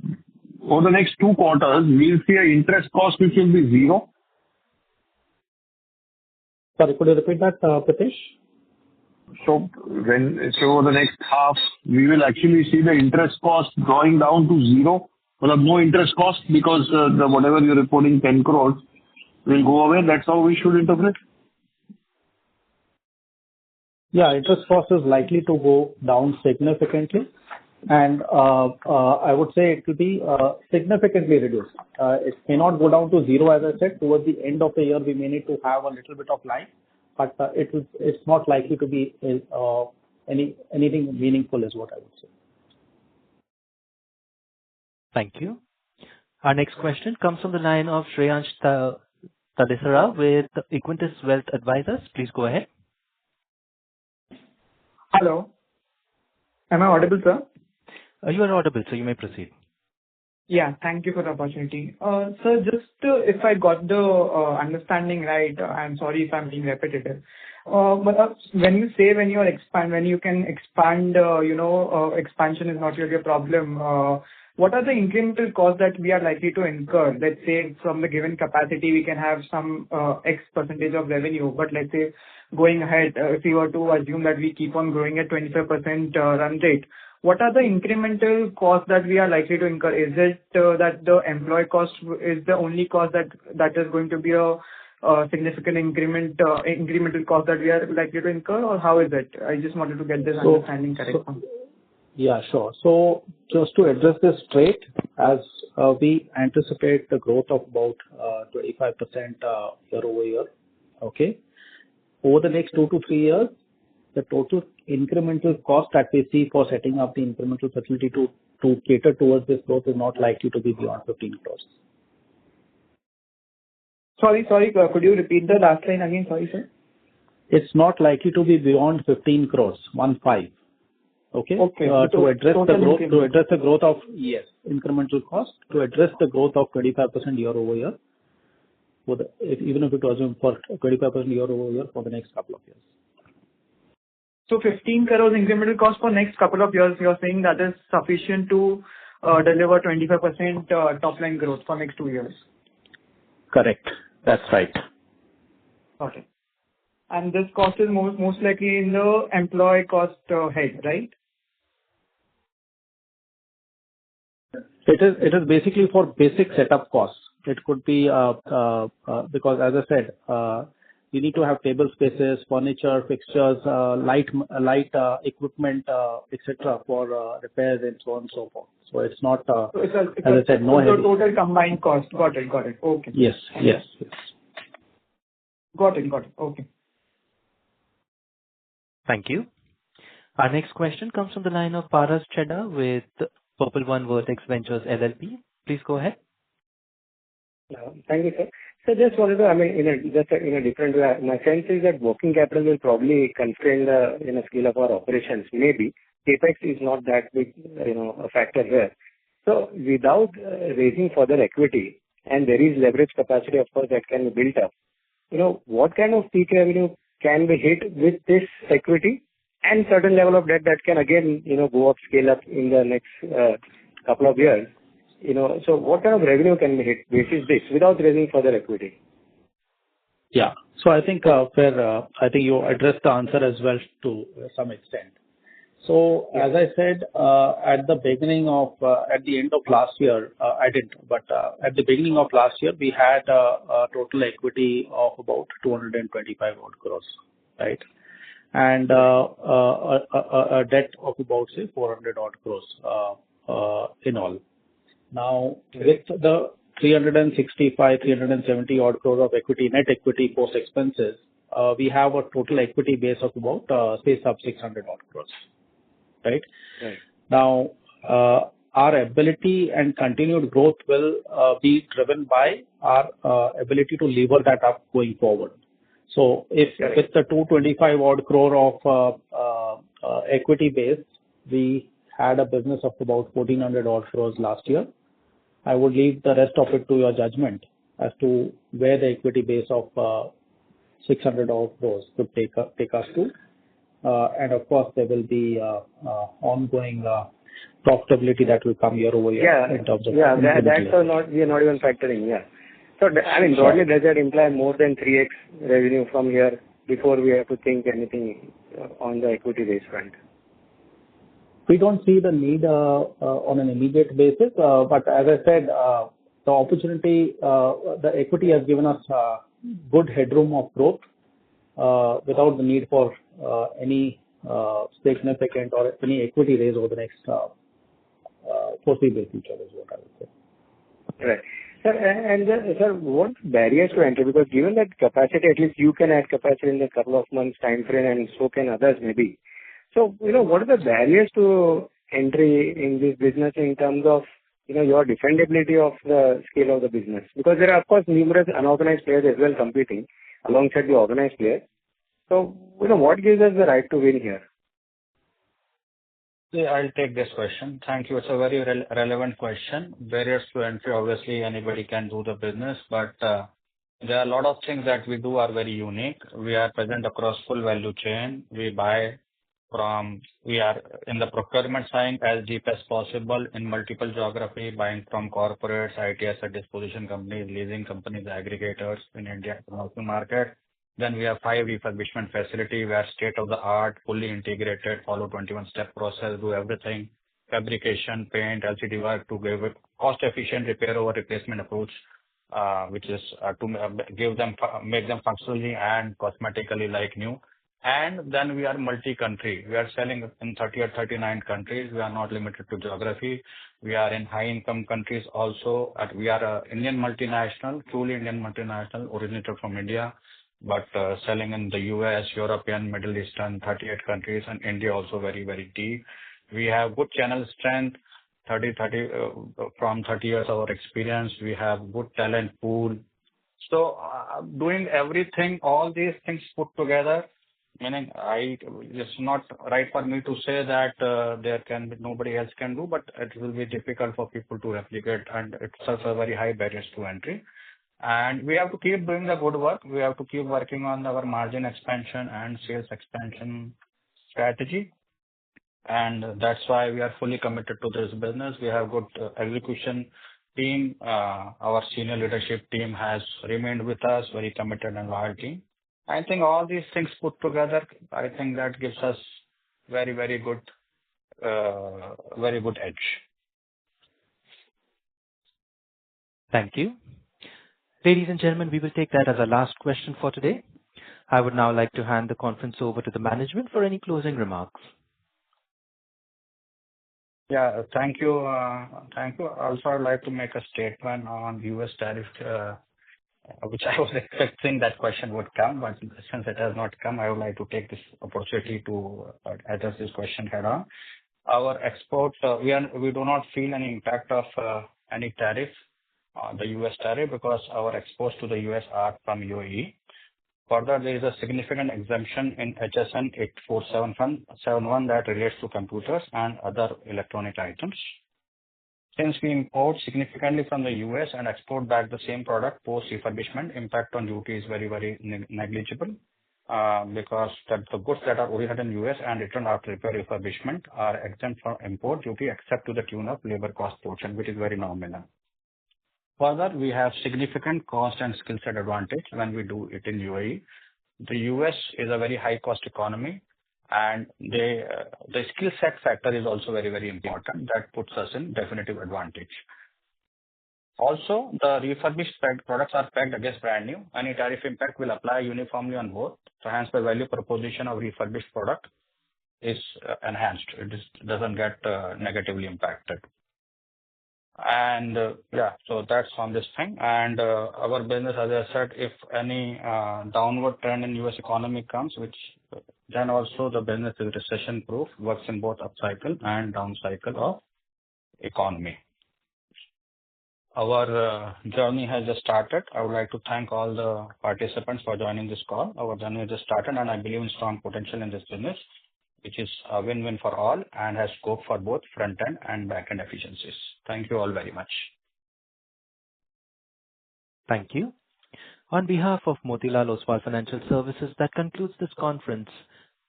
S5: over the next 2 quarters, we'll see an interest cost which will be zero.
S6: Sorry, could you repeat that, Pritesh?
S5: So over the next half, we will actually see the interest cost going down to zero. Well, no interest cost because the whatever you're reporting 10 crores will go away. That's how we should interpret.
S6: Yeah, interest cost is likely to go down significantly, and I would say it will be significantly reduced. It may not go down to zero, as I said. Towards the end of the year, we may need to have a little bit of line, but it's not likely to be anything meaningful, is what I would say.
S1: Thank you. Our next question comes from the line of Shreyansh Tadesara with Equentis Wealth Advisors. Please go ahead.
S13: Hello. Am I audible, sir?
S1: You are audible, so you may proceed.
S13: Yeah, thank you for the opportunity. Sir, just if I got the understanding right, I'm sorry if I'm being repetitive. But when you say when you can expand, expansion is not really a problem. What are the incremental costs that we are likely to incur? Let's say from the given capacity, we can have some X percentage of revenue, but let's say going ahead, if we were to assume that we keep on growing at 25% run rate, what are the incremental costs that we are likely to incur? Is it that the employee cost is the only cost that is going to be a significant incremental cost that we are likely to incur, or how is it? I just wanted to get this understanding correct.
S6: Yeah, sure. So just to address this straight, as we anticipate the growth of about 25% year over year, okay? Over the next 2 to 3 years, the total incremental cost that we see for setting up the incremental facility to cater towards this growth is not likely to be beyond 15 crores.
S13: Sorry, could you repeat the last line again? Sorry, sir.
S6: It's not likely to be beyond 15 crores, 15. Okay? To address the growth of, yes, incremental cost, to address the growth of 25% year over year, even if it was for 25% year over year for the next couple of years.
S13: So 15 crores incremental cost for next couple of years, you're saying that is sufficient to deliver 25% top line growth for next 2 years?
S6: Correct. That's right.
S13: Okay. And this cost is most likely in the employee cost head, right?
S6: It is basically for basic setup costs. It could be because, as I said, you need to have table spaces, furniture, fixtures, light equipment, etc. for repairs and so on and so forth. So it's not, as I said, no heavy.
S13: Total combined cost. Got it. Okay.
S6: Yes.
S13: Got it. Okay.
S1: Thank you. Our next question comes from the line of Paras Chedda with Purple One Vertex Ventures LLP. Please go ahead.
S8: Thank you, sir. So just wanted to, in a different way, my sense is that working capital will probably constrain the, scale of our operations. Maybe CapEx is not that big, a factor here. So without raising further equity, and there is leverage capacity, of course, that can be built up, what kind of peak revenue can be hit with this equity and certain level of debt that can again, go up, scale up in the next couple of years? So what kind of revenue can be hit basis this without raising further equity?
S6: Yeah. So I think I think you addressed the answer as well to some extent. So as I said, at the end of last year, I didn't, but at the beginning of last year, we had a total equity of about 225 odd crores, right? And a debt of about, say, 400 odd crores in all. Now, with the 365, 370 odd crores of equity, net equity post expenses, we have a total equity base of about, say, sub 600 odd crores. Right? Now, our ability and continued growth will be driven by our ability to lever that up going forward. So, if with the 225 odd crore of equity base, we had a business of about 1400 odd crores last year, I would leave the rest of it to your judgment as to where the equity base of 600 odd crores could take us to. And of course, there will be ongoing profitability that will come year over year in terms of
S8: we are not even factoring. Yeah. So broadly, does that imply more than 3x revenue from here before we have to think anything on the equity base front?
S6: We don't see the need on an immediate basis, but as I said, the opportunity, the equity has given us good headroom of growth without the need for any significant or any equity raise over the next foreseeable future is what I would say.
S8: Right. Sir, and sir, what barriers to entry? Because given that capacity, at least you can add capacity in a couple of months time frame, and so can others maybe. So, what are the barriers to entry in this business in terms of, your defendability of the scale of the business? Because there are, of course, numerous unorganized players as well competing alongside the organized players. So, what gives us the right to win here?
S3: Yeah, I'll take this question. Thank you. It's a very relevant question. Barriers to entry, obviously, anybody can do the business, but there are a lot of things that we do are very unique. We are present across full value chain. We are in the procurement side as deep as possible in multiple geography, buying from corporates, IT asset disposition companies, leasing companies, aggregators in India and market. Then we have 5 refurbishment facility. We are state of the art, fully integrated, follow 21-step process, do everything, fabrication, paint, LCD work to give it cost efficient repair over replacement approach, which is to make them functionally and cosmetically like new. And then we are multi-country. We are selling in 30 or 39 countries. We are not limited to geography. We are in high-income countries also. We are an Indian multinational, truly Indian multinational, originated from India, but selling in the US, European, Middle Eastern, 38 countries, and India also very, very deep. We have good channel strength, from 30 years of our experience. We have good talent pool. So doing everything, all these things put together, meaning it's not right for me to say that nobody else can do, but it will be difficult for people to replicate, and it's also very high barriers to entry. And we have to keep doing the good work. We have to keep working on our margin expansion and sales expansion strategy. And that's why we are fully committed to this business. We have good execution team. Our senior leadership team has remained with us, very committed and loyal team. I think all these things put together, I think that gives us very, very good edge.
S1: Thank you. Ladies and gentlemen, we will take that as our last question for today. I would now like to hand the conference over to the management for any closing remarks.
S3: Yeah, thank you. Thank you. Also, I'd like to make a statement on US tariff, which I was expecting that question would come, but since it has not come, I would like to take this opportunity to address this question head on. Our exports, we do not feel any impact of any tariff, the US tariff, because our exports to the US are from UAE. Further, there is a significant exemption in HSN 8471 that relates to computers and other electronic items. Since we import significantly from the US and export back the same product post refurbishment, impact on duty is very, very negligible because the goods that are originated in US and returned after repair refurbishment are exempt from import duty except to the tune of labor cost portion, which is very nominal. Further, we have significant cost and skill set advantage when we do it in UAE. The US is a very high cost economy, and the skill set factor is also very, very important. That puts us in definitive advantage. Also, the refurbished products are pegged against brand new. Any tariff impact will apply uniformly on both. So hence the value proposition of refurbished product is enhanced. It doesn't get negatively impacted. And yeah, so that's on this thing. And our business, as I said, if any downward trend in US economy comes, which then also the business is recession proof, works in both up cycle and down cycle of economy. Our journey has just started. I would like to thank all the participants for joining this call. Our journey has just started, and I believe in strong potential in this business, which is a win-win for all and has scope for both front-end and back-end efficiencies. Thank you all very much.
S1: Thank you. On behalf of Motilal Oswal Financial Services, that concludes this conference.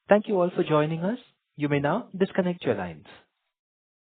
S1: Thank you all for joining us. You may now disconnect your lines.